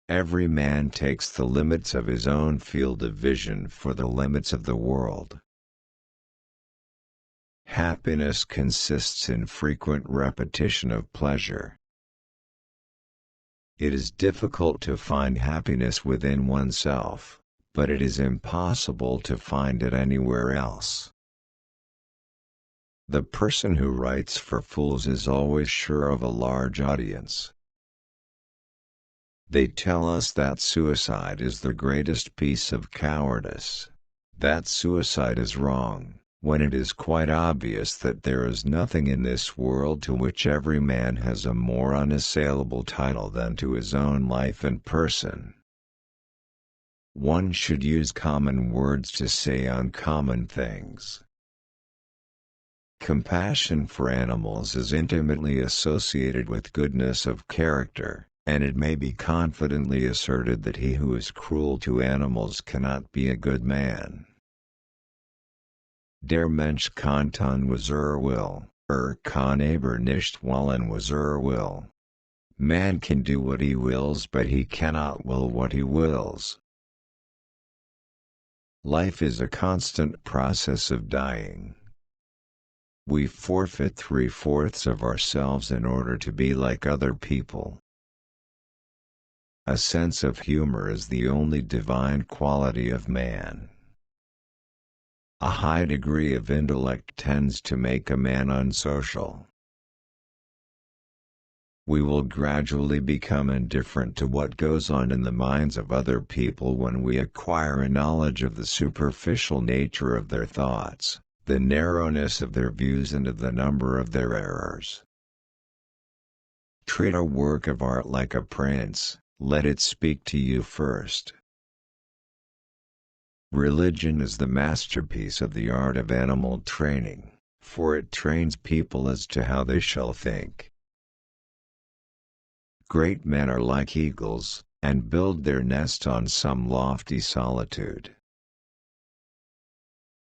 Every man takes the limits of his own field of vision for the limits of the world. Happiness consists in frequent repetition of pleasure. It is difficult to find happiness within oneself, but it is impossible to find it anywhere else. The person who writes for fools is always sure of a large audience. They tell us that suicide is the greatest piece of cowardice, that suicide is wrong, when it is quite obvious that there is nothing in this world to which every man has a more unassailable title than to his own life and person. One should use common words to say uncommon things. Compassion for animals is intimately associated with goodness of character, and it may be confidently asserted that he who is cruel to animals cannot be a good man. Der Mensch kann tun was will, kann aber nicht wollen was will. Man can do what he wills, but he cannot will what he wills. Life is a constant process of dying. We forfeit 3/4 of ourselves in order to be like other people. A sense of humor is the only divine quality of man. A high degree of intellect tends to make a man unsocial. We will gradually become indifferent to what goes on in the minds of other people when we acquire a knowledge of the superficial nature of their thoughts, the narrowness of their views, and of the number of their errors. Treat a work of art like a prince, let it speak to you first. Religion is the masterpiece of the art of animal training, for it trains people as to how they shall think. Great men are like eagles, and build their nest on some lofty solitude.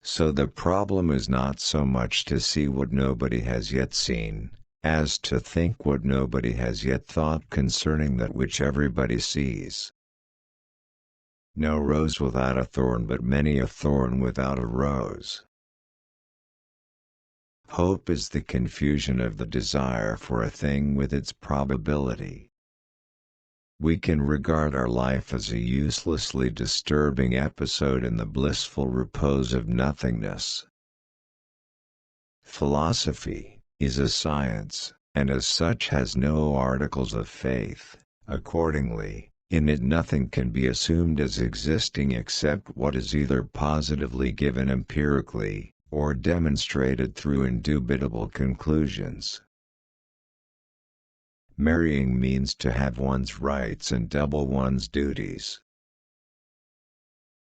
So the problem is not so much to see what nobody has yet seen, as to think what nobody has yet thought concerning that which everybody sees. No rose without a thorn, but many a thorn without a rose. Hope is the confusion of the desire for a thing with its probability. We can regard our life as a uselessly disturbing episode in the blissful repose of nothingness. Philosophy is a science, and as such has no articles of faith. Accordingly, in it nothing can be assumed as existing except what is either positively given empirically, or demonstrated through indubitable conclusions. Marrying means to have one's rights and double one's duties.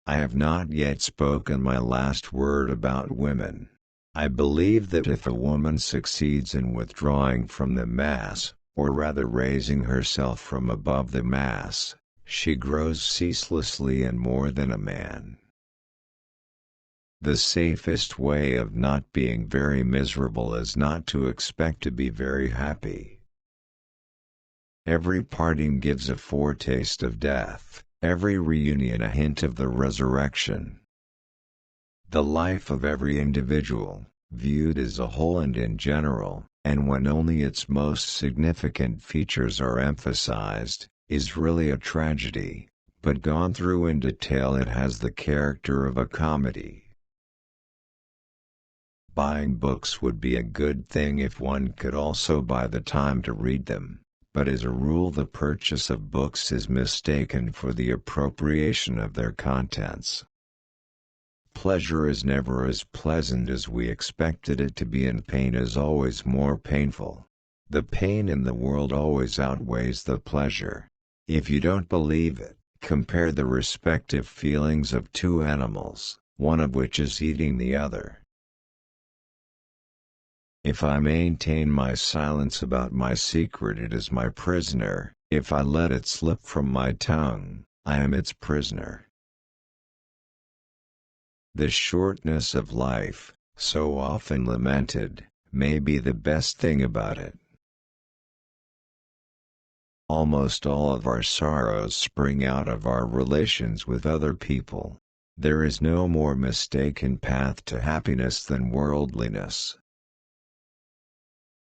I have not yet spoken my last word about women. I believe that if a woman succeeds in withdrawing from the mass, or rather raising herself from above the mass, she grows ceaselessly and more than a man. The safest way of not being very miserable is not to expect to be very happy. Every parting gives a foretaste of death, every reunion a hint of the resurrection. The life of every individual, viewed as a whole and in general, and when only its most significant features are emphasized, is really a tragedy, but gone through in detail it has the character of a comedy. Buying books would be a good thing if one could also buy the time to read them, but as a rule the purchase of books is mistaken for the appropriation of their contents. Pleasure is never as pleasant as we expected it to be, and pain is always more painful. The pain in the world always outweighs the pleasure. If you don't believe it, compare the respective feelings of two animals, one of which is eating the other. If I maintain my silence about my secret, it is my prisoner. If I let it slip from my tongue, I am its prisoner. The shortness of life, so often lamented, may be the best thing about it. Almost all of our sorrows spring out of our relations with other people. There is no more mistaken path to happiness than worldliness.